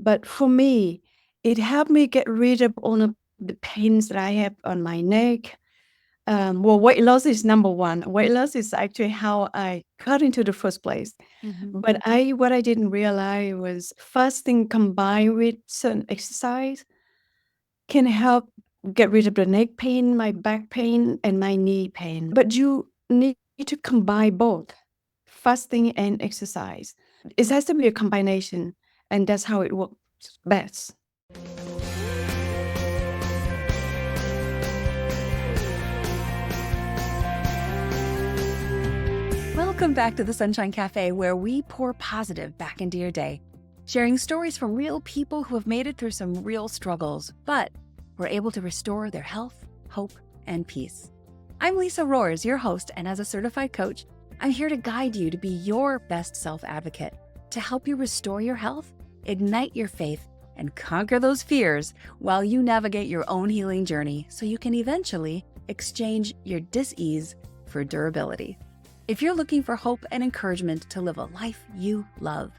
But for me, it helped me get rid of all of the pains that I have on my neck. Well, weight loss is number one. Weight loss is actually how I got into the first place. Mhm. But what I didn't realize was fasting combined with certain exercise can help get rid of the neck pain, my back pain, and my knee pain. But you need to combine both fasting and exercise. It has to be a combination, and that's how it works best. Welcome back to the Sunshine Cafe, where we pour positive back into your day, sharing stories from real people who have made it through some real struggles, but were able to restore their health, hope, and peace. I'm Lisa Roers, your host, and as a certified coach, I'm here to guide you to be your best self-advocate, to help you restore your health, ignite your faith, and conquer those fears while you navigate your own healing journey so you can eventually exchange your dis-ease for durability. If you're looking for hope and encouragement to live a life you love,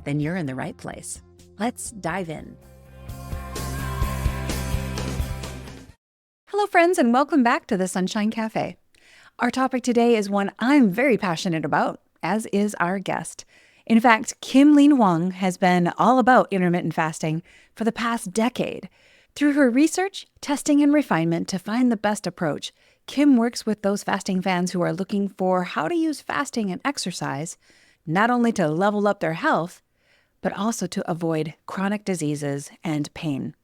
then you're in the right place. Let's dive in. Hello, friends, and welcome back to the Sunshine Cafe. Our topic today is one I'm very passionate about, as is our guest. In fact, Lien Hoang has been all about intermittent fasting for the past decade. Through her research, testing, and refinement to find the best approach, Kim works with those fasting fans who are looking for how to use fasting and exercise, not only to level up their health, but also to avoid chronic diseases and pain.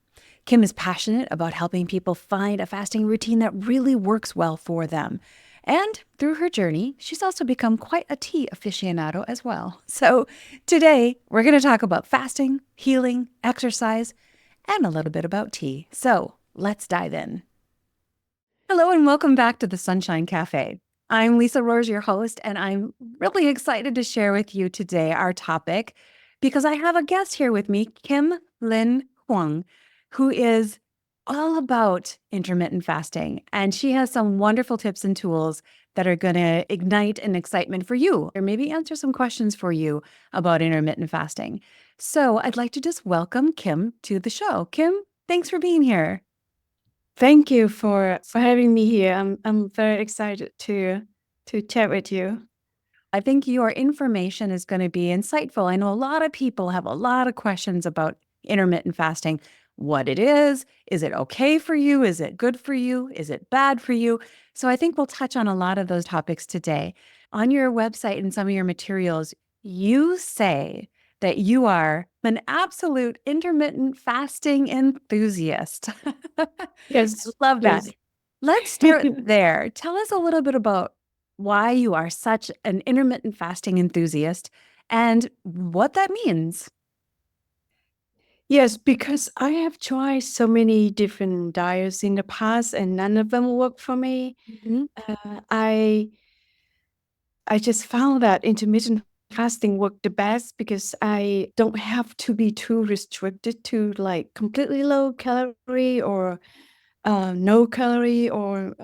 Kim is passionate about helping people find a fasting routine that really works well for them. And through her journey, she's also become quite a tea aficionado as well. So today, we're going to talk about fasting, healing, exercise, and a little bit about tea. So let's dive in. Hello and welcome back to the Sunshine Cafe. I'm Lisa Roers, your host, and I'm really excited to share with you today our topic because I have a guest here with me, Lien Hoang, who is all about intermittent fasting. And she has some wonderful tips and tools that are going to ignite an excitement for you or maybe answer some questions for you about intermittent fasting. So I'd like to just welcome Kim to the show. Kim, thanks for being here. Thank you for having me here. I'm very excited to chat with you. I think your information is going to be insightful. I know a lot of people have a lot of questions about intermittent fasting, what it is it okay for you? Is it good for you? Is it bad for you? So I think we'll touch on a lot of those topics today. On your website and some of your materials, you say that you are an absolute intermittent fasting enthusiast. Yes, Love that. yes. Let's start there. Tell us a little bit about why you are such an intermittent fasting enthusiast and what that means. Yes, because I have tried so many different diets in the past and none of them worked for me. Mhm. I just found that intermittent fasting worked the best because I don't have to be too restricted to like completely low calorie or no calorie or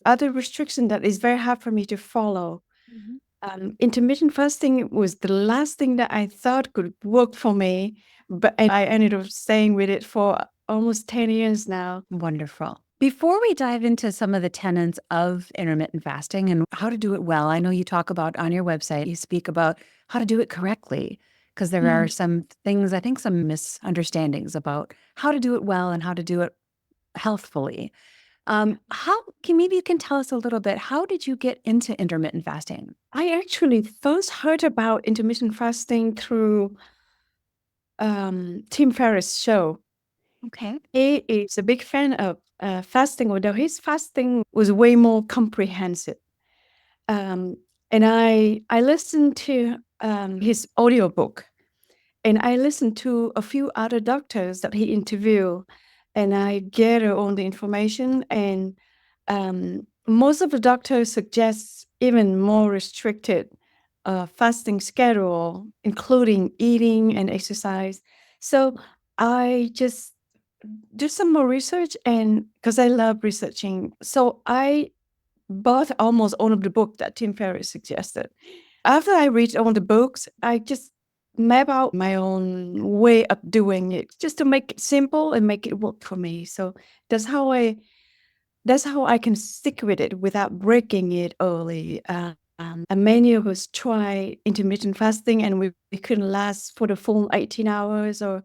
other restriction that is very hard for me to follow. Mhm. Intermittent fasting was the last thing that I thought could work for me, but I ended up staying with it for almost 10 years now. Wonderful. Before we dive into some of the tenets of intermittent fasting and how to do it well, I know you talk about on your website, you speak about how to do it correctly, because there are some things, I think some misunderstandings about how to do it well and how to do it healthfully. How can maybe you can tell us a little bit, how did you get into intermittent fasting? I actually first heard about intermittent fasting through Tim Ferriss' show. Okay. He is a big fan of fasting, although his fasting was way more comprehensive. Um, and I listened to his audiobook, and I listened to a few other doctors that he interviewed, and I gather all the information. And most of the doctors suggest even more restricted fasting schedule, including eating and exercise. So I just do some more research, and because I love researching, so I bought almost all of the book that Tim Ferriss suggested. After I read all the books, I just map out my own way of doing it just to make it simple and make it work for me. So that's how I that's how I can stick with it without breaking it early. And many of us try intermittent fasting and we couldn't last for the full 18 hours, or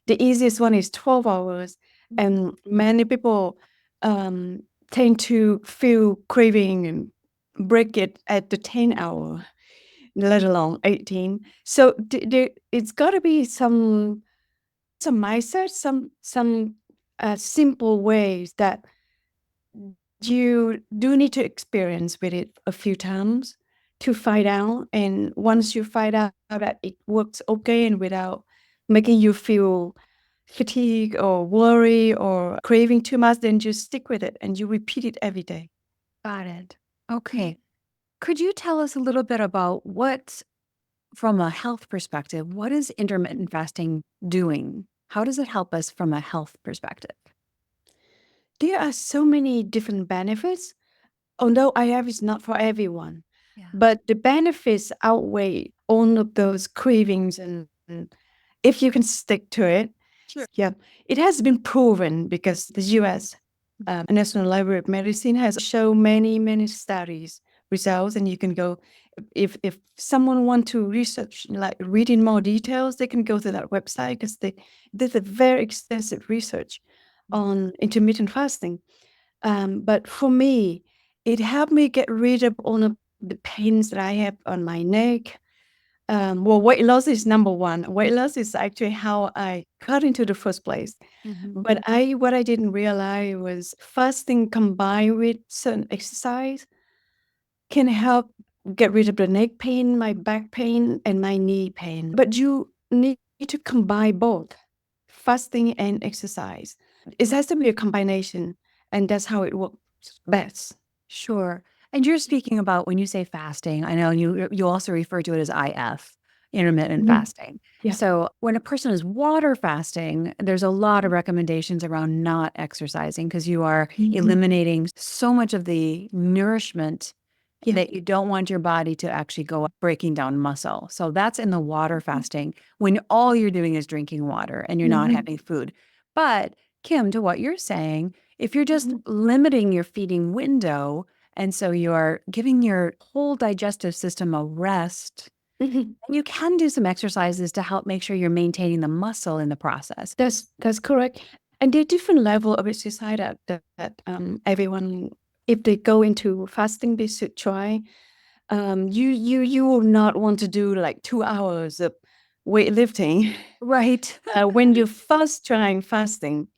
the easiest one is 12 hours. And many people um, tend to feel craving and break it at the 10 hour, let alone 18. So it's got to be some mindset, some simple ways that you do need to experience with it a few times to find out. And once you find out that it works okay and without making you feel fatigue or worry or craving too much, then just stick with it and you repeat it every day. Got it. Okay. Could you tell us a little bit about what, from a health perspective, what is intermittent fasting doing? How does it help us from a health perspective? There are so many different benefits, although IF is not for everyone. Yeah. But the benefits outweigh all of those cravings, and if you can stick to it. Sure. Yeah, it has been proven because the U.S. National Library of Medicine has shown many studies results, and you can go if someone want to research, like read in more details, they can go to that website because they did a very extensive research on intermittent fasting. But for me, it helped me get rid of all of the pains that I have on my neck. Well, weight loss is number one. Weight loss is actually how I got into the first place. But what I didn't realize was fasting combined with certain exercise can help get rid of the neck pain, my back pain, and my knee pain. But you need to combine both fasting and exercise. It has to be a combination, and that's how it works best. Sure. And you're speaking about when you say fasting, I know you also refer to it as IF, intermittent fasting. Yeah. So when a person is water fasting, there's a lot of recommendations around not exercising because you are eliminating so much of the nourishment Yeah. that you don't want your body to actually go up breaking down muscle. So that's in the water fasting when all you're doing is drinking water and you're not having food. But Kim, to what you're saying, if you're just limiting your feeding window, and so you're giving your whole digestive system a rest, you can do some exercises to help make sure you're maintaining the muscle in the process. That's correct. And there are different level of exercise that everyone, if they go into fasting, they should try. You will not want to do like 2 hours of weightlifting Right. when you're first trying fasting.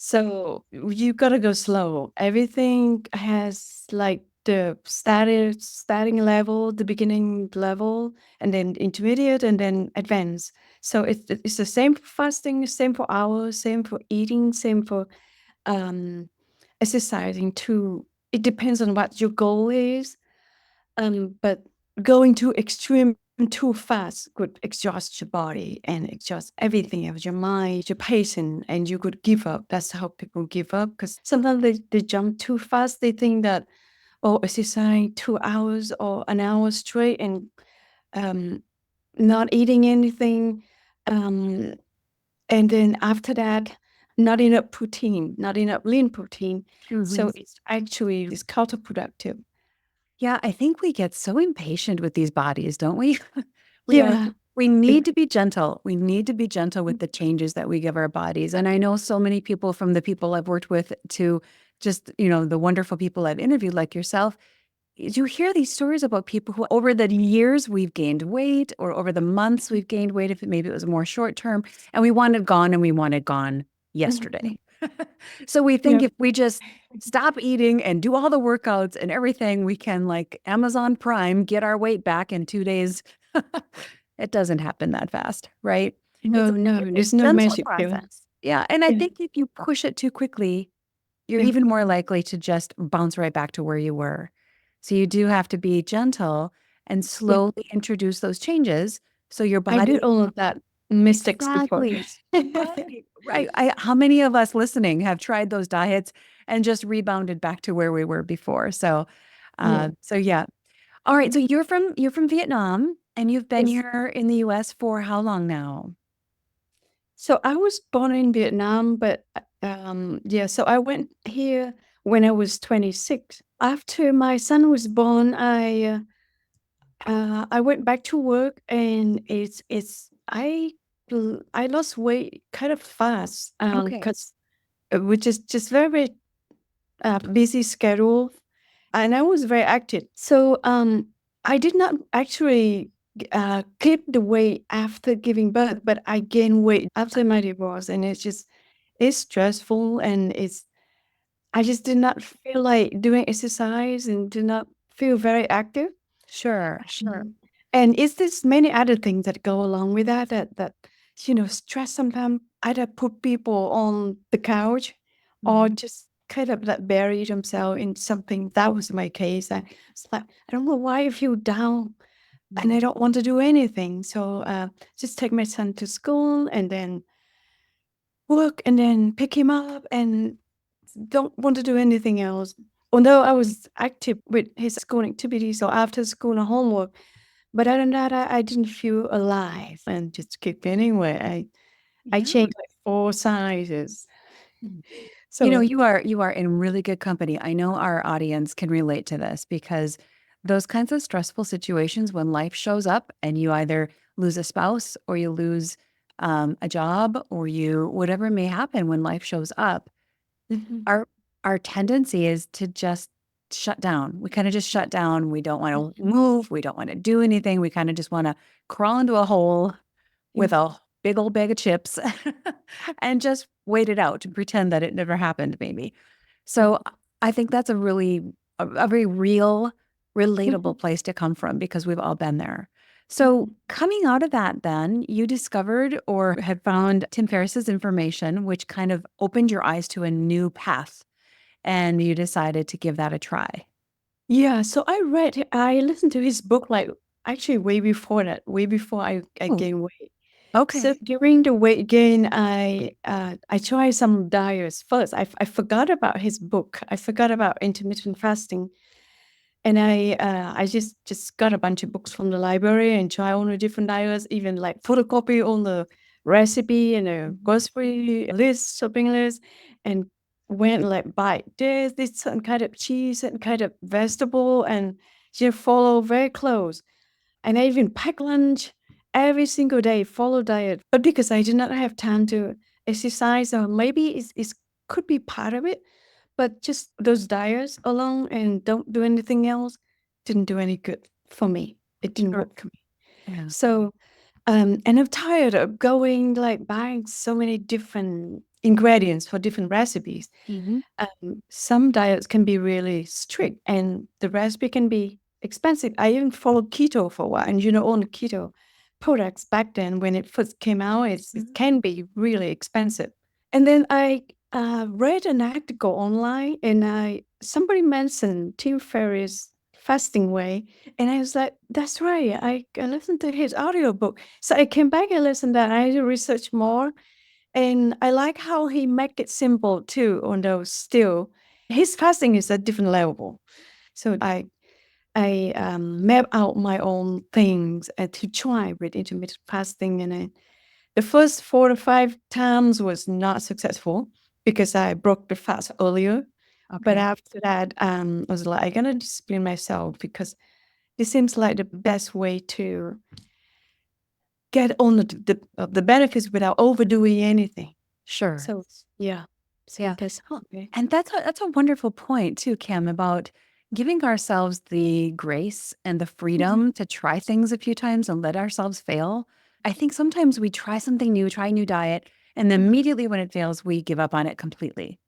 So you gotta go slow. Everything has like the starting level, the beginning level, and then intermediate, and then advanced. So it's the same for fasting, same for hours, same for eating, same for um, exercising too. It depends on what your goal is. But going too extreme too fast could exhaust your body and exhaust everything else, your mind, your patience, and you could give up. That's how people give up because sometimes they jump too fast. They think that, oh, exercising 2 hours or an hour straight and um, not eating anything. And then after that, not enough protein, not enough lean protein. So it's counterproductive. Yeah, I think we get so impatient with these bodies, don't we? Yeah. We need to be gentle. We need to be gentle with the changes that we give our bodies. And I know so many people, from the people I've worked with to just, the wonderful people I've interviewed like yourself, you hear these stories about people who over the years we've gained weight, or over the months we've gained weight, if maybe it was more short term, and we want it gone, and we want it gone yesterday. So we think if we just stop eating and do all the workouts and everything, we can, like Amazon Prime, get our weight back in 2 days. It doesn't happen that fast, right? No, It's a there's no gentle magic pill. process. Yeah. And I Yeah. think if you push it too quickly, you're Yeah. even more likely to just bounce right back to where you were. So you do have to be gentle and slowly introduce those changes so your I body. did all of that mistakes before. Exactly. Right. How many of us listening have tried those diets and just rebounded back to where we were before? So, Yeah. so yeah. All right. So you're from Vietnam, And you've been Yes. here in the US for how long now? So I was born in Vietnam, but yeah, so I went here when I was 26. After my son was born, I went back to work, and I lost weight kind of fast, Okay. because which is just very, very busy schedule, and I was very active. So I did not actually keep the weight after giving birth, but I gained weight after my divorce, and it's stressful, and I just did not feel like doing exercise and did not feel very active. Sure, sure. Mhm. And it's this many other things that go along with that stress sometimes either put people on the couch or Mhm. just kind of like bury themselves in something. That was my case. It's like I don't know why I feel down and I Mhm. don't want to do anything. So just take my son to school and then work and then pick him up and don't want to do anything else. Although I was active with his school activities or after school and homework, but other than that, I didn't feel alive and just keep getting weight. I Yeah. changed like 4 sizes. You know, So you are in really good company. I know our audience can relate to this because those kinds of stressful situations when life shows up and you either lose a spouse or you lose a job or you whatever may happen when life shows up, mhm, our our tendency is to just shut down. We kind of just shut down. We don't want to mhm, move. We don't want to do anything. We kind of just want to crawl into a hole with yeah, a big old bag of chips and just wait it out and pretend that it never happened, maybe. So I think that's a very real, mhm, relatable place to come from because we've all been there. So mhm. coming out of that, then you discovered or had found Tim Ferriss's information, which kind of opened your eyes to a new path, and you decided to give that a try. Yeah. So I listened to his book like actually way before that, way before I Oh, gained weight. So okay. during the weight gain, I tried some diets first. I forgot about his book. I forgot about intermittent fasting. And I just got a bunch of books from the library and try all the different diets, even like photocopy all the recipe and a Mhm. grocery list, shopping list, and went like buy this certain kind of cheese, certain kind of vegetable, and just follow very close. And I even pack lunch every single day, follow diet. But because I did not have time to exercise, or maybe it's could be part of it, but just those diets alone and don't do anything else didn't do any good for me. It didn't Sure. work for me. Yeah. So, and I'm tired of going like buying so many different ingredients for different recipes. Hmm. Some diets can be really strict and the recipe can be expensive. I even followed keto for a while, and all the keto products back then when it first came out, it can be really expensive. And then I read an article online, and I somebody mentioned Tim Ferriss' fasting way, and I was like, "That's right." I listened to his audiobook, so I came back and listened to that. I had to research more, and I like how he make it simple too. Although still, his fasting is a different level. So I map out my own things to try with intermittent fasting, and the first 4 to 5 times was not successful because I broke the fast earlier. But Okay. after that, I was like, I gotta discipline myself because it seems like the best way to get on the benefits without overdoing anything. Sure. So yeah, so Yeah. that's Well, okay. and that's a wonderful point too, Kim, about giving ourselves the grace and the Mhm, freedom to try things a few times and let ourselves fail. I think sometimes we try something new, try a new diet, and then mhm. immediately when it fails, we give up on it completely.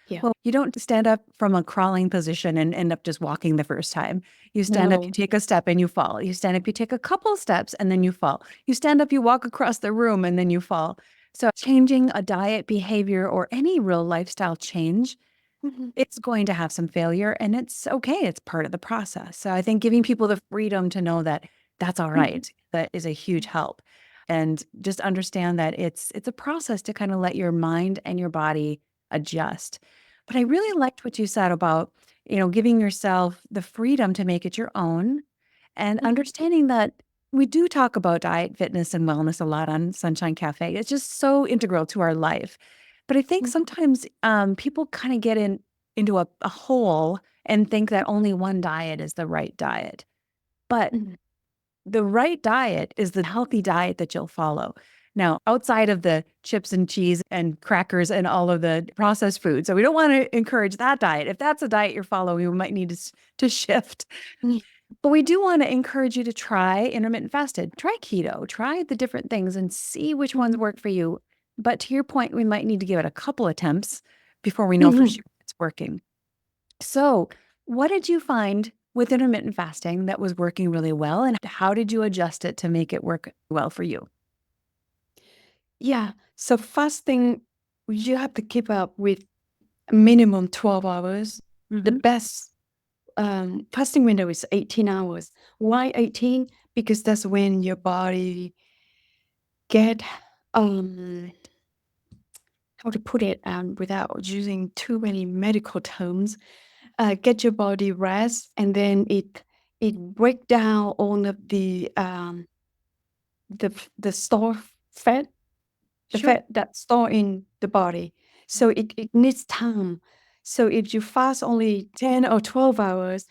Yeah. Well, you don't stand up from a crawling position and end up just walking the first time. You stand up, you No. take a step and you fall. You stand up, you take a couple steps and then you fall. You stand up, you walk across the room and then you fall. So, changing a diet behavior or any real lifestyle change, Mhm, it's going to have some failure and it's okay. It's part of the process. So, I think giving people the freedom to know that that's all mhm, right, that is a huge help. And just understand that it's a process to kind of let your mind and your body adjust. But I really liked what you said about, giving yourself the freedom to make it your own and mhm, understanding that We do talk about diet, fitness, and wellness a lot on Sunshine Cafe. It's just so integral to our life. But I think Mhm, sometimes people kind of get into a hole and think that only one diet is the right diet. But mhm, the right diet is the healthy diet that you'll follow. Now, outside of the chips and cheese and crackers and all of the processed food. So we don't want to encourage that diet. If that's a diet you're following, we might need to shift. mhm, But we do want to encourage you to try intermittent fasted, try keto, try the different things and see which ones mhm, work for you. But to your point, we might need to give it a couple attempts before we know for mhm. sure it's working. So, what did you find with intermittent fasting that was working really well? And how did you adjust it to make it work well for you? Yeah. So fasting, you have to keep up with minimum 12 hours. The Hmm. best fasting window is 18 hours. Why 18? Because that's when your body get um how to put it without using too many medical terms, get your body rest, and then it break down all of the store fat, the Sure. fat that's stored in the body. So it needs time. So if you fast only 10 or 12 hours,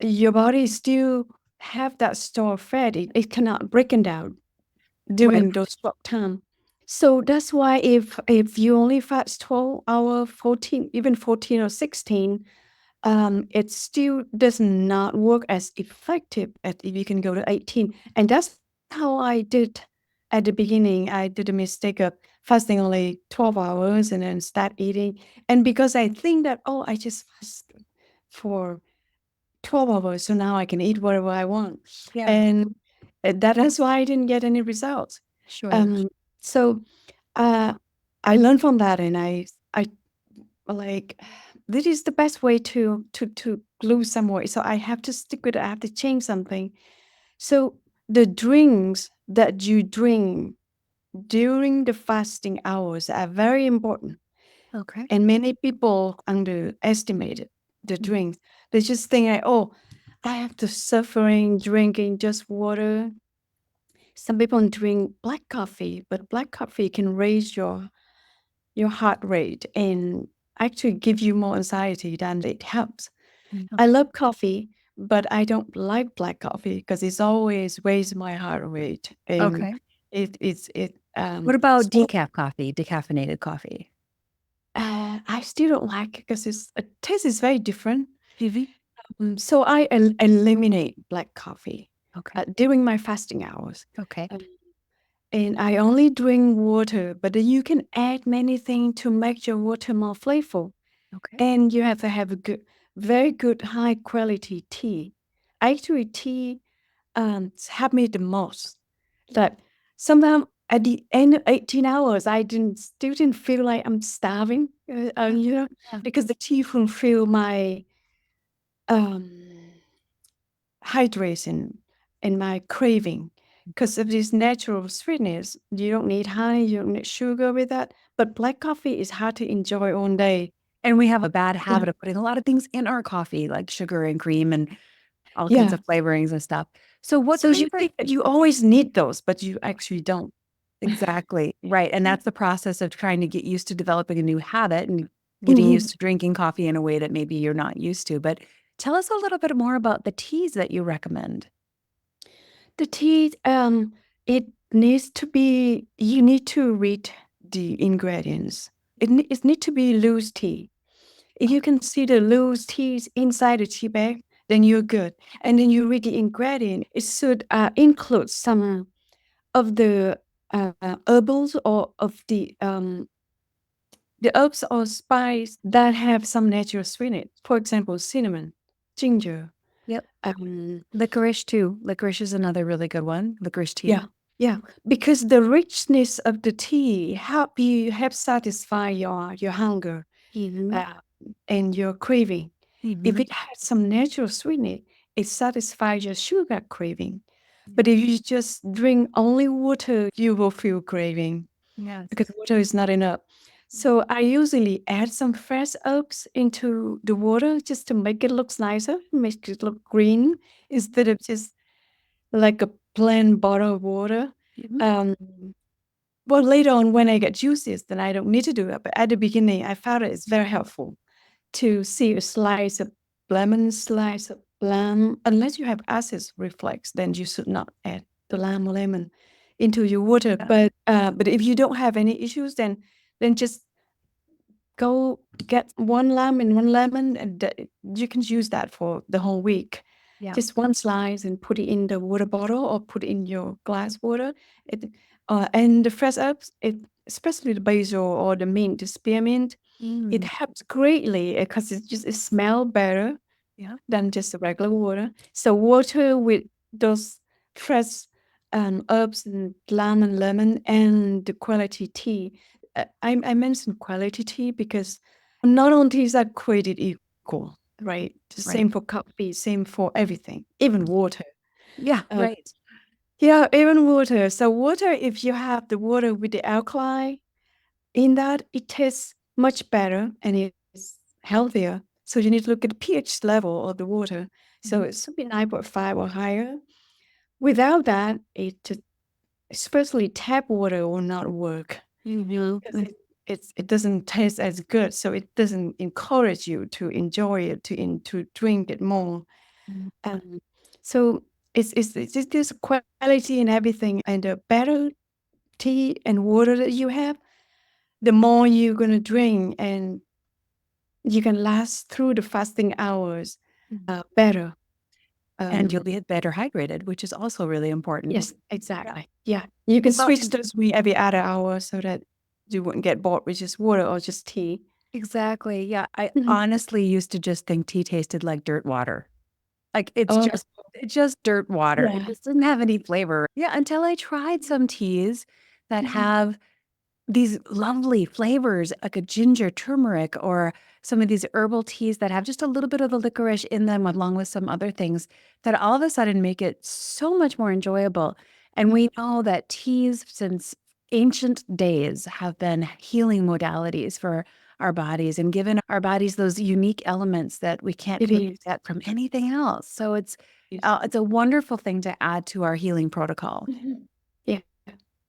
your body still have that stored fat. It cannot break it down Right. during those short time. So that's why if you only fast 12 hour, 14, even 14 or 16, it still does not work as effective as if you can go to 18. And that's how I did at the beginning. I did a mistake of fasting only 12 hours and then start eating. And because I think that, oh, I just fast for 12 hours, so now I can eat whatever I want. Yeah. And that is why I didn't get any results. Sure. Um, so uh, I learned from that, and I like this is the best way to lose some weight. So I have to stick with it. I have to change something. So the drinks that you drink during the fasting hours are very important, Okay. and many people underestimate it, the drinks. They just think, like, oh, I have to suffering drinking just water. Some people drink black coffee, but black coffee can raise your heart rate and actually give you more anxiety than it helps. I Okay. love coffee, but I don't like black coffee because it's always raised my heart rate, and Okay. it What about so decaf coffee, decaffeinated coffee? I still don't like it because it's taste is very different. Mhm. So I eliminate black coffee Okay. during my fasting hours. Okay. Um, and I only drink water, but then you can add many things to make your water more flavorful. Okay. And you have to have a good, very good, high quality tea. Actually, tea helped me the most. That sometimes at the end of 18 hours, I still didn't feel like I'm starving, Yeah. Yeah. because the tea fulfill my um, hydration and my craving. Because of this natural sweetness, you don't need honey, you don't need sugar with that. But black coffee is hard to enjoy all day. And we have a bad Yeah. habit of putting a lot of things in our coffee, like sugar and cream and all kinds Yeah. of flavorings and stuff. So what So you flavor think that you always need those, but you actually don't. exactly, right, and that's the process of trying to get used to developing a new habit and getting Mhm. used to drinking coffee in a way that maybe you're not used to, but tell us a little bit more about the teas that you recommend. The tea, it needs to be, you need to read the ingredients. It need to be loose tea. If you can see the loose teas inside the tea bag, then you're good. And then you read the ingredient. It should include some of the herbals or of the herbs or spice that have some natural sweetness. For example, cinnamon, ginger. Yep. Um, Licorice too. Licorice is another really good one. Licorice yeah, tea. yeah, because the richness of the tea help satisfy your hunger Mhm. uh, and your craving. If Mhm. it has some natural sweetness, it satisfies your sugar craving. But Yeah. if you just drink only water, you will feel craving because Yes. water is not enough. So I usually add some fresh herbs into the water just to make it look nicer, make it look green instead of just like a plain bottled water. Um, well, later on when I get juices, then I don't need to do it. But at the beginning, I found it's very helpful to see a slice of lemon, slice of lime. Unless you have acid reflux, then you should not add the lime or lemon into your water. But if you don't have any issues, then just go get one lime and one lemon, and you can use that for the whole week. Yeah. Just one slice and put it in the water bottle or put it in your glass water. And the fresh herbs, especially the basil or the mint, the spearmint, it helps greatly because it smells better Yeah. than just the regular water. So water with those fresh herbs and lime and lemon and the quality tea. I mentioned quality tea because not all teas are created equal, right? The Right. same for coffee, same for everything, even water. Yeah. Right. Yeah, even water. So water, if you have the water with the alkali in that, it tastes much better and it's healthier. So you need to look at the pH level of the water. So it should be 9.5 or higher. Without that, especially tap water will not work. Because it doesn't taste as good, so it doesn't encourage you to enjoy it, to drink it more. Um, so it's just quality in everything, and the better tea and water that you have, the more you're gonna drink, and you can last through the fasting hours better. And you'll be better hydrated, which is also really important. Yes, exactly. Yeah, you can Well, switch those every other hour so that you wouldn't get bored with just water or just tea. exactly. Yeah. I Mhm. honestly used to just think tea tasted like dirt water. Like Oh, it's just dirt water. It yeah. just doesn't have any flavor. Yeah, until I tried some teas that have these lovely flavors like a ginger turmeric or some of these herbal teas that have just a little bit of the licorice in them along with some other things that all of a sudden make it so much more enjoyable. And we know that teas since ancient days have been healing modalities for our bodies and given our bodies those unique elements that we can't It really is. get from anything else. So Yes. it's a wonderful thing to add to our healing protocol. Yeah,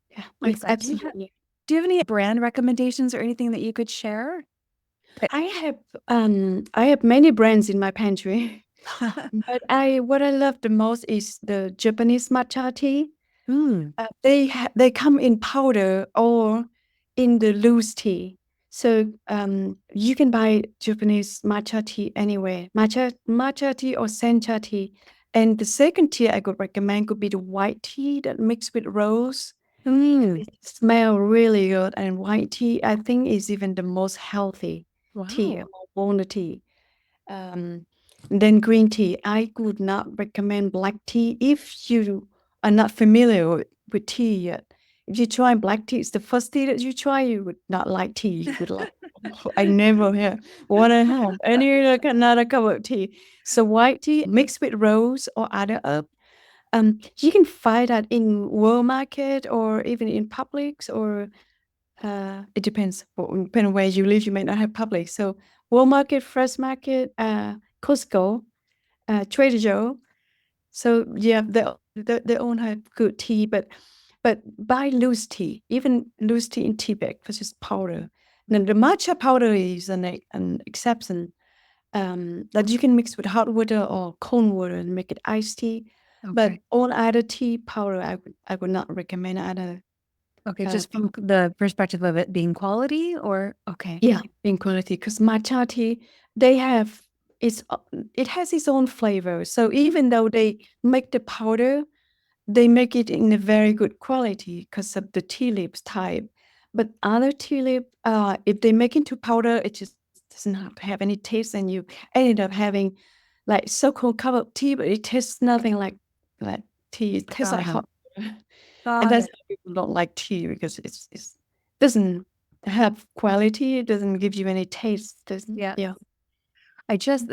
yeah, it's Excellent. absolutely. Do you have any brand recommendations or anything that you could share? I have many brands in my pantry, but what I love the most is the Japanese matcha tea. They come in powder or in the loose tea. So you can buy Japanese matcha tea anywhere, matcha tea or sencha tea. And the second tea I could recommend could be the white tea that mixed with rose. It smell really good, and white tea I think is even the most healthy tea Wow. among all the tea. Um, then green tea. I would not recommend black tea if you are not familiar with tea yet. If you try black tea, it's the first tea that you try, you would not like tea. You would like, "Oh, I never want to have any another cup of tea." So white tea mixed with rose or other herb. You can find that in World Market or even in Publix or it depends. Depending on where you live, you may not have Publix. So World Market, Fresh Market, Costco, Trader Joe. So yeah, they all have good tea, but buy loose tea, even loose tea in tea bag versus powder. Now the matcha powder is an exception that you can mix with hot water or cold water and make it iced tea. But Okay. all other tea powder, I would not recommend either. Okay. Just from the perspective of it being quality or okay. Yeah, in quality, because matcha tea, they have it has its own flavor. So even though they make the powder, they make it in a very good quality because of the tea leaves type. But other tea leaf, if they make into powder, it just does not have any taste, and you ended up having like so-called cup of tea, but it tastes nothing like tea. It tastes like Got it. hot water. And Got that's it. why people don't like tea because it's doesn't have quality. It doesn't give you any taste. Yeah. Yeah.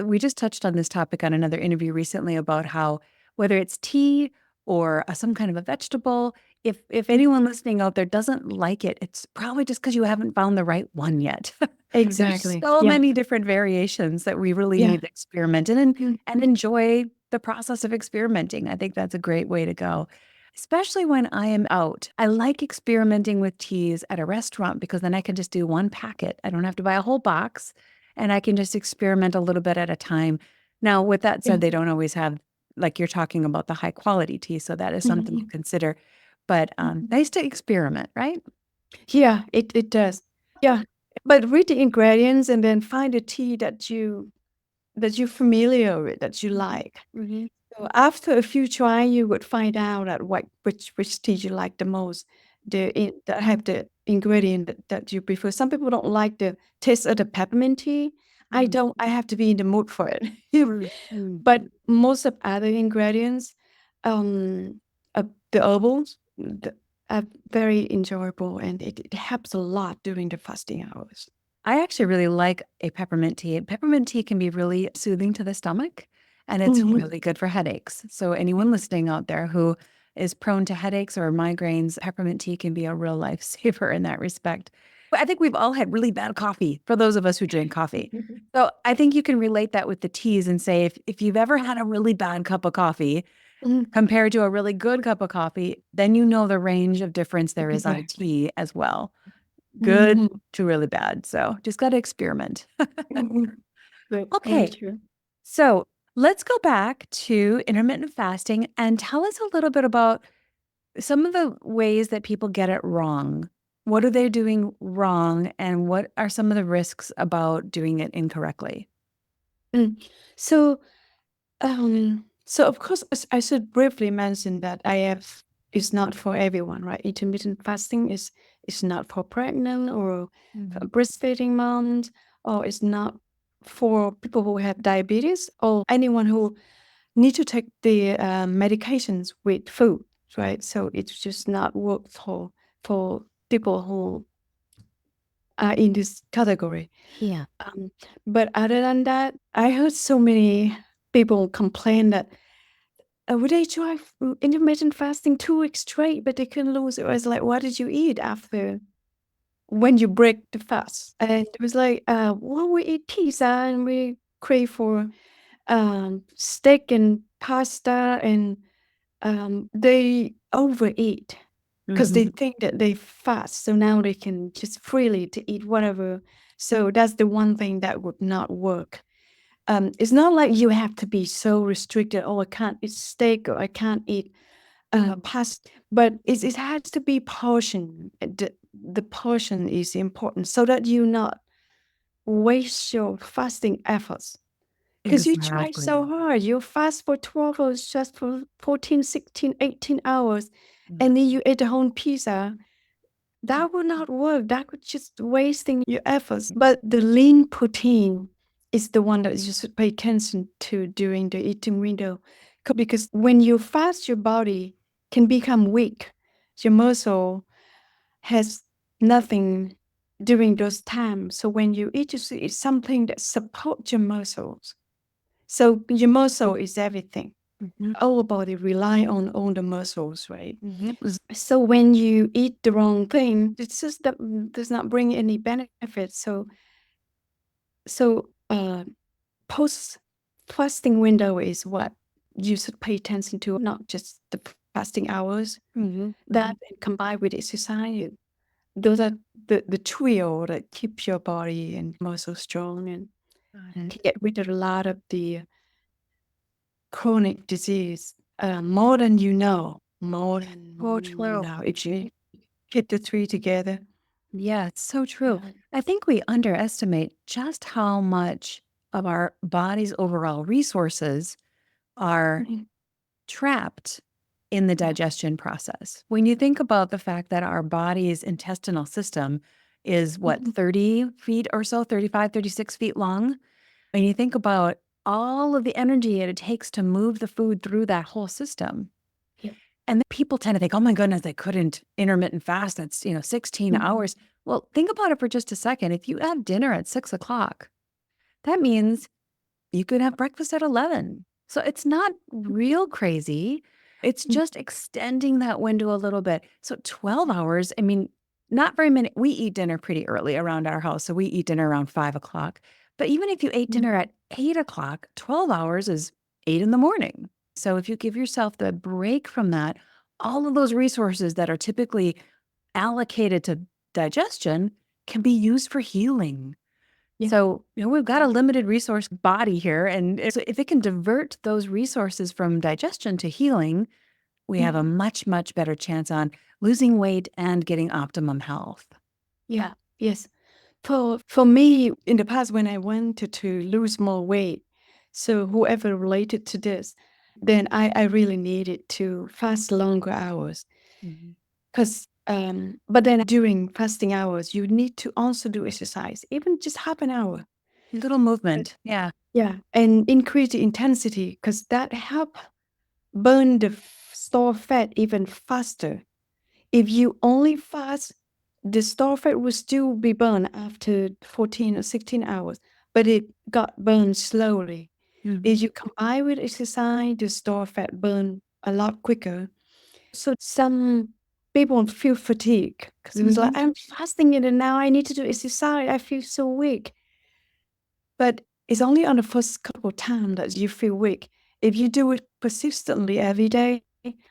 We just touched on this topic on another interview recently about how whether it's tea or some kind of a vegetable, if anyone listening out there doesn't like it, it's probably just because you haven't found the right one yet. There's Exactly. so Yeah. many different variations that we really Yeah. need to experiment in and enjoy the process of experimenting. I think that's a great way to go. especially when I am out. I like experimenting with teas at a restaurant because then I can just do one packet. I don't have to buy a whole box and I can just experiment a little bit at a time. Now, with that Yeah. said, they don't always have, like you're talking about, the high quality tea. So that is something to Mhm. consider. But Mhm. nice to experiment, right? Yeah, it does. Yeah, but read the ingredients and then find a tea that you're familiar with, that you like. Mm-hmm. So after a few try, you would find out that which tea you like the most. That have the ingredient that you prefer. Some people don't like the taste of the peppermint tea. I don't. I have to be in the mood for it. Mm-hmm. But most of other ingredients, um, the herbals, are very enjoyable, and it helps a lot during the fasting hours. I actually really like a peppermint tea. Peppermint tea can be really soothing to the stomach and it's Mhm. really good for headaches. So, anyone listening out there who is prone to headaches or migraines, peppermint tea can be a real lifesaver in that respect. But I think we've all had really bad coffee for those of us who drink coffee. So, I think you can relate that with the teas and say if you've ever had a really bad cup of coffee Mhm. compared to a really good cup of coffee, then you know the range of difference there is on Exactly. tea as well. Good Mhm. to really bad. So, just got to experiment. Mhm. Very Okay, true. so let's go back to intermittent fasting and tell us a little bit about some of the ways that people get it wrong. What are they doing wrong, and what are some of the risks about doing it incorrectly? Mm. So, so of course, I should briefly mention that IF is not for everyone, right? Intermittent fasting is not for pregnant or Mhm. breastfeeding moms, or it's not for people who have diabetes or anyone who need to take the medications with food, right? So it's just not work for people who are in this category. Yeah. Um, but other than that, I heard so many people complain that would they try intermittent fasting 2 weeks straight, but they couldn't lose it. I was like, what did you eat after when you break the fast? And it was like, well, we eat pizza and we crave for steak and pasta, and they overeat because they Mhm. think that they fast, so now they can just freely to eat whatever. So that's the one thing that would not work. It's not like you have to be so restricted. Oh, I can't eat steak or I can't eat pasta, but it has to be portion. The portion is important so that you not waste your fasting efforts. Because you try so Exactly. hard. You fast for 12 hours, just for 14, 16, 18 hours, Mm. and then you eat a whole pizza. That would not work. That would just wasting your efforts. But the lean protein is the one that you should pay attention to during the eating window. Because when you fast, your body can become weak. Your muscle has nothing during those times. So when you eat, you see, it's something that supports your muscles. So your muscle is everything. Mhm. Our body rely on the muscles, right? Mhm. So when you eat the wrong thing, it's just that does not bring any benefits. So post fasting window is what you should pay attention to, not just the fasting hours. Mhm. That and combined with exercise, those are the trio that keeps your body and muscle strong and Got it. get rid of a lot of the chronic disease, more than you know, So true. if you hit the three together. Yeah, it's so true. Yeah. I think we underestimate just how much of our body's overall resources are Mhm. trapped in the Yeah. digestion process. When you think about the fact that our body's intestinal system is what, Mhm. 30 feet or so, 35, 36 feet long. When you think about all of the energy it takes to move the food through that whole system. Yeah. And then people tend to think, oh my goodness, they couldn't intermittent fast. That's, 16 Mhm. hours. Well, think about it for just a second. If you have dinner at 6 o'clock, that means you could have breakfast at 11. So it's not real crazy. It's Mhm. just extending that window a little bit. So 12 hours, I mean, not very many. We eat dinner pretty early around our house. So we eat dinner around 5 o'clock. But even if you ate Mhm. dinner at 8 o'clock, 12 hours is 8 in the morning. So if you give yourself the break from that, all of those resources that are typically allocated to digestion can be used for healing. Yeah. So, we've got a limited resource body here. And so if it can divert those resources from digestion to healing, we have a much, much better chance on losing weight and getting optimum health. Yeah. Yes. For me, in the past, when I wanted to lose more weight, so whoever related to this, then I really needed to fast longer hours. Because, but then during fasting hours, you need to also do exercise, even just half an hour. Little movement. Yeah. Yeah, and increase the intensity because that help burn the stored fat even faster. If you only fast, the stored fat will still be burned after 14 or 16 hours, but it got burned slowly. If you combine with exercise, the stored fat burn a lot quicker. So some people feel fatigue because it was like, I'm fasting and now I need to do exercise. I feel so weak. But it's only on the first couple of times that you feel weak. If you do it persistently every day,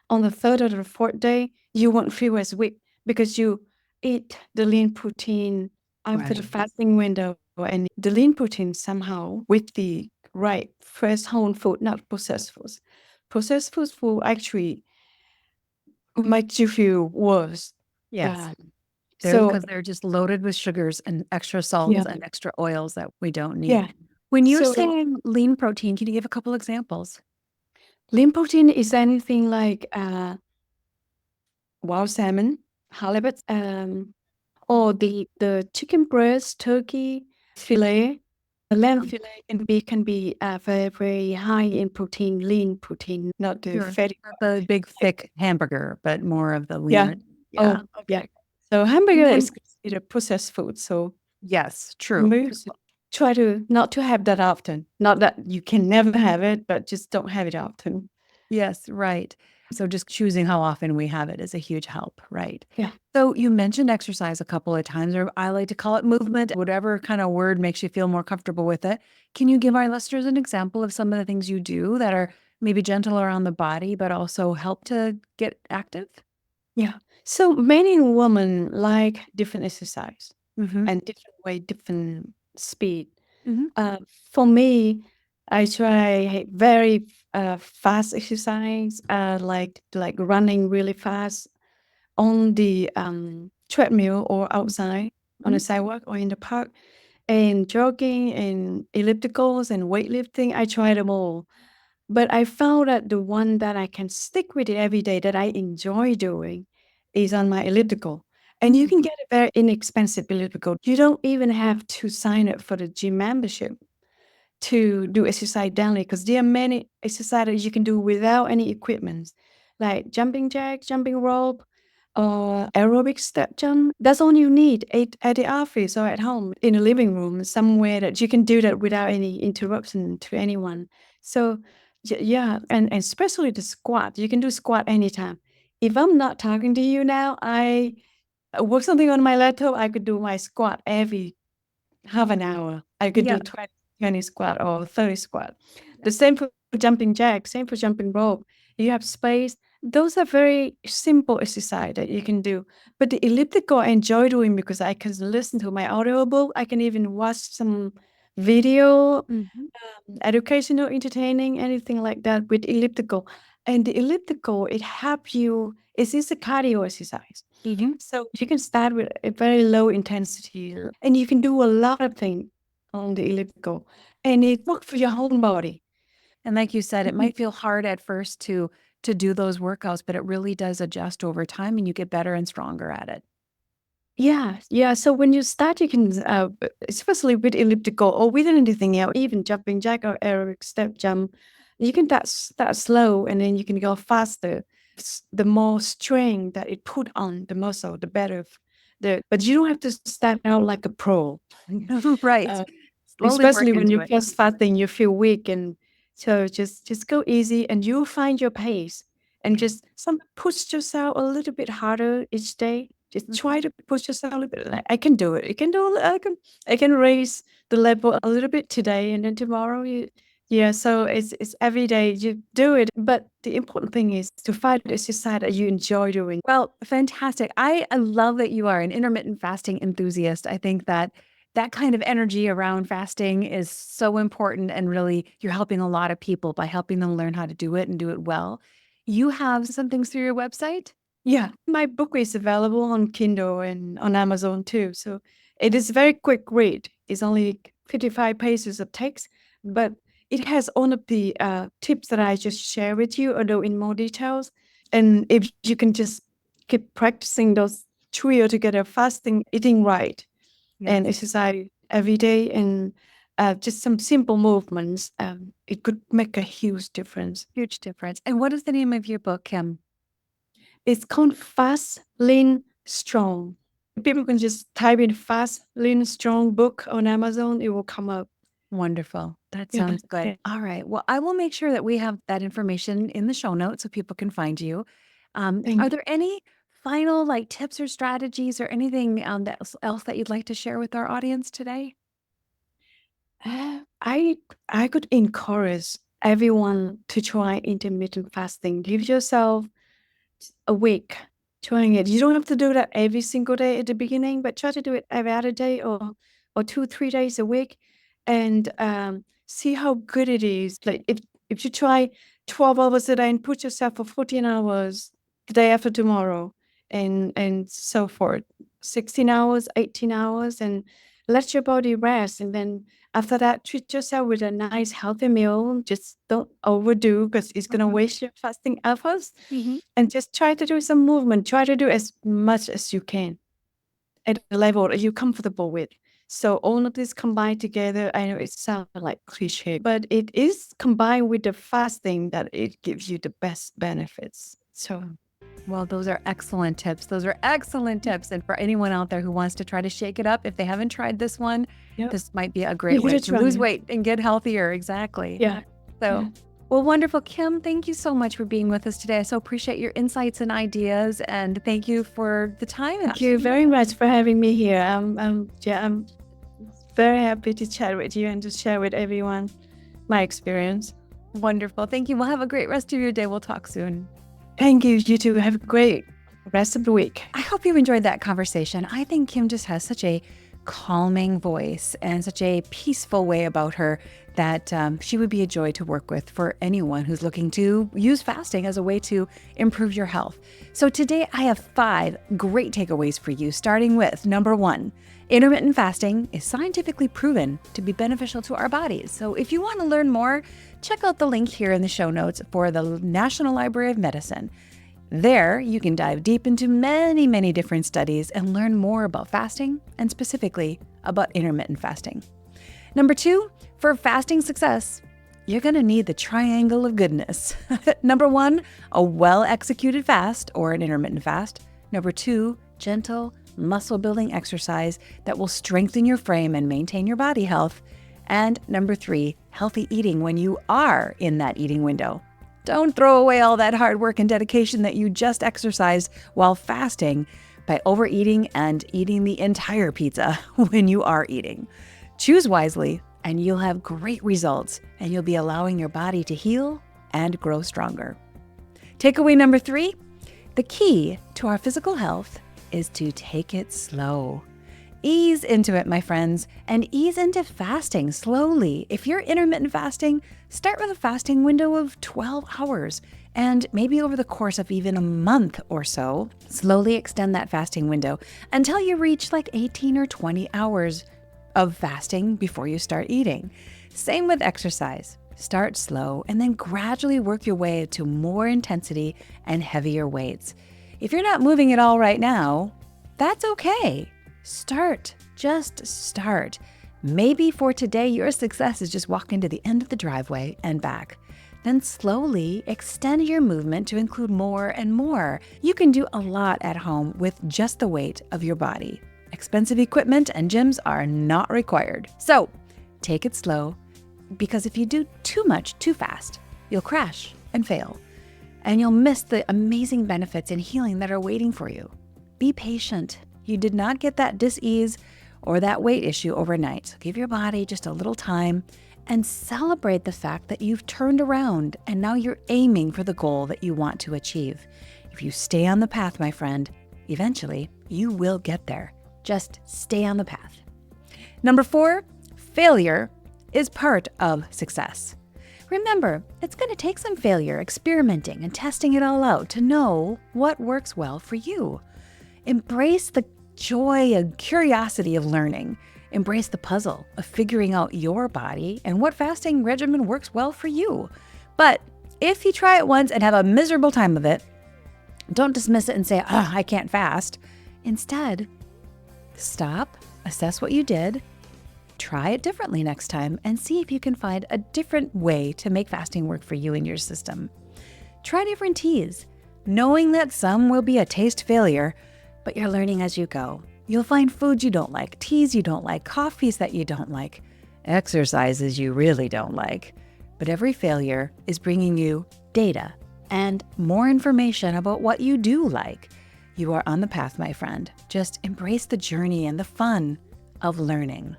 on the third or the fourth day, you won't feel as weak because you eat the lean protein after the Right. fasting window. And the lean protein somehow with the right fresh whole food, not processed foods. Processed foods will actually make you feel worse. Yes. Um, so Because they're just loaded with sugars and extra salts yeah, and extra oils that we don't need. yeah. When you're So saying lean protein, can you give a couple examples? lean protein is anything like wild salmon, halibut, or the chicken breast, turkey fillet. The lamb fillet can be very very high in protein, lean protein, not the Sure. fatty Not part. the big, thick hamburger, but more of the Yeah. leaner. Yeah. Oh, yeah. Okay. So And hamburger then, is considered processed food. So yes, true. we should try to not to have that often. Not that you can never have it, but just don't have it often. Yes, right. So just choosing how often we have it is a huge help, right? Yeah. So you mentioned exercise a couple of times, or I like to call it movement, whatever kind of word makes you feel more comfortable with it. Can you give our listeners an example of some of the things you do that are maybe gentle around the body, but also help to get active? Yeah. So many women like different exercise Mm-hmm. and different way, different speed. Mm-hmm. For me, I try very fast exercise, like running really fast on the treadmill or outside on the sidewalk or in the park, and jogging and ellipticals and weightlifting. I try them all. But I found that the one that I can stick with it every day that I enjoy doing is on my elliptical. And you can get a very inexpensive elliptical. You don't even have to sign up for the gym membership to do exercise daily because there are many exercises you can do without any equipment, like jumping jack, jumping rope, or aerobic step jump. That's all you need at the office or at home in the living room, somewhere that you can do that without any interruption to anyone. So, yeah, and especially the squat. You can do squat anytime. If I'm not talking to you now, I work something on my laptop. I could do my squat every half an hour. I could Yeah. do 20 squat or 30 squat. The same for jumping jack, same for jumping rope. You have space. Those are very simple exercise that you can do. But the elliptical I enjoy doing because I can listen to my audiobook. I can even watch some video, Mm-hmm. educational, entertaining, anything like that with elliptical. And the elliptical, it helps you. It is a cardio exercise. Mm-hmm. So you can start with a very low intensity and you can do a lot of things on the elliptical and it works for your whole body. And like you said, it Mhm. might feel hard at first to do those workouts, but it really does adjust over time and you get better and stronger at it. Yeah, yeah. So when you start, you can, especially with elliptical or with anything else, even jumping jack or aerobic step jump, you can start slow and then you can go faster. The more strength that it put on the muscle, the better. But you don't have to start out like a pro. Right. Uh, Slowly work especially when into you it. first fasting, you feel weak, and so just go easy, and you'll find your pace. And just some push yourself a little bit harder each day. Just try to push yourself a little bit. Like, I can do it. I can do. I can raise the level a little bit today, and then tomorrow Yeah, so it's every day you do it, but the important thing is to find exercise that you enjoy doing. Well, fantastic. I love that you are an intermittent fasting enthusiast. I think that that kind of energy around fasting is so important. And really, you're helping a lot of people by helping them learn how to do it and do it well. You have some things through your website? Yeah, my book is available on Kindle and on Amazon too. So it is a very quick read. It's only 55 pages of text, but it has all of the tips that I just share with you, although in more details. And if you can just keep practicing those trio together, fasting, eating right, and Yes. exercise every day, and just some simple movements, it could make a huge difference. Huge difference. And what is the name of your book, Kim? It's called Fast, Lean, Strong. People can just type in Fast, Lean, Strong book on Amazon. It will come up. Wonderful. That Yeah. sounds good. Yeah. All right. Well, I will make sure that we have that information in the show notes so people can find you. Are Thank there any final like tips or strategies or anything else that you'd like to share with our audience today? I could encourage everyone to try intermittent fasting. Give yourself a week trying it. You don't have to do that every single day at the beginning, but try to do it every other day or 2, 3 days a week, and see how good it is. Like if you try 12 hours a day and put yourself for 14 hours the day after tomorrow, and so forth, 16 hours, 18 hours, and let your body rest, and then after that, treat yourself with a nice healthy meal. Just don't overdo because it's gonna waste your fasting efforts, Mm-hmm. and just try to do some movement. Try to do as much as you can at a level that you're comfortable with. So all of this combined together, I know it sounds like cliche, but it is combined with the fasting that it gives you the best benefits. So Well, those are excellent tips. Those are excellent tips. And for anyone out there who wants to try to shake it up, if they haven't tried this one, yep, this might be a great give it way a to lose try. weight and get healthier. Exactly. Yeah, So, yeah. well, wonderful. Kim, thank you so much for being with us today. I so appreciate your insights and ideas. And thank you for the time. Thank you very much for having me here. I'm very happy to chat with you and to share with everyone my experience. Wonderful. Thank you. Well, have a great rest of your day. We'll talk soon. Thank you. You too. Have a great rest of the week. I hope you enjoyed that conversation. I think Kim just has such a calming voice and such a peaceful way about her that she would be a joy to work with for anyone who's looking to use fasting as a way to improve your health. So today I have 5 great takeaways for you, starting with number 1. Intermittent fasting is scientifically proven to be beneficial to our bodies. So if you want to learn more, check out the link here in the show notes for the National Library of Medicine. There, you can dive deep into many, many different studies and learn more about fasting and specifically about intermittent fasting. Number 2, for fasting success, you're going to need the triangle of goodness. Number 1, a well-executed fast or an intermittent fast. Number 2, gentle, muscle-building exercise that will strengthen your frame and maintain your body health. And number 3, healthy eating when you are in that eating window. Don't throw away all that hard work and dedication that you just exercised while fasting by overeating and eating the entire pizza when you are eating. Choose wisely, and you'll have great results, and you'll be allowing your body to heal and grow stronger. Takeaway number 3, the key to our physical health is to take it slow. Ease into it, my friends, and ease into fasting slowly. If you're intermittent fasting, start with a fasting window of 12 hours, and maybe over the course of even a month or so, slowly extend that fasting window until you reach like 18 or 20 hours of fasting before you start eating. Same with exercise. Start slow and then gradually work your way to more intensity and heavier weights. If you're not moving at all right now, that's okay. Start. Just start. Maybe for today, your success is just walking to the end of the driveway and back. Then slowly extend your movement to include more and more. You can do a lot at home with just the weight of your body. Expensive equipment and gyms are not required. So take it slow, because if you do too much too fast, you'll crash and fail, and you'll miss the amazing benefits and healing that are waiting for you. Be patient. You did not get that dis-ease or that weight issue overnight. So give your body just a little time and celebrate the fact that you've turned around and now you're aiming for the goal that you want to achieve. If you stay on the path, my friend, eventually you will get there. Just stay on the path. Number 4, failure is part of success. Remember, it's going to take some failure, experimenting and testing it all out to know what works well for you. Embrace the joy and curiosity of learning. Embrace the puzzle of figuring out your body and what fasting regimen works well for you. But if you try it once and have a miserable time of it, don't dismiss it and say, I can't fast. Instead, stop, assess what you did, try it differently next time, and see if you can find a different way to make fasting work for you and your system. Try different teas, knowing that some will be a taste failure, but you're learning as you go. You'll find foods you don't like, teas you don't like, coffees that you don't like, exercises you really don't like. But every failure is bringing you data and more information about what you do like. You are on the path, my friend. Just embrace the journey and the fun of learning.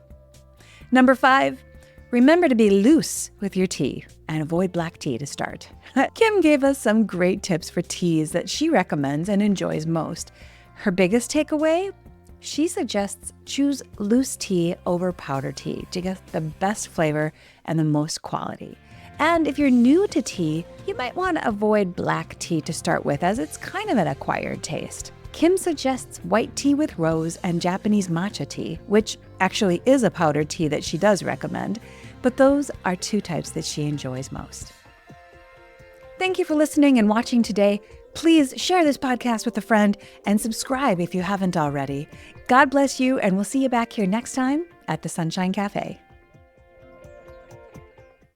Number 5, remember to be loose with your tea and avoid black tea to start. Kim gave us some great tips for teas that she recommends and enjoys most. Her biggest takeaway? She suggests choose loose tea over powder tea to get the best flavor and the most quality. And if you're new to tea, you might want to avoid black tea to start with, as it's kind of an acquired taste. Kim suggests white tea with rose and Japanese matcha tea, which actually is a powdered tea that she does recommend, but those are 2 types that she enjoys most. Thank you for listening and watching today. Please share this podcast with a friend and subscribe if you haven't already. God bless you, and we'll see you back here next time at the Sunshine Cafe.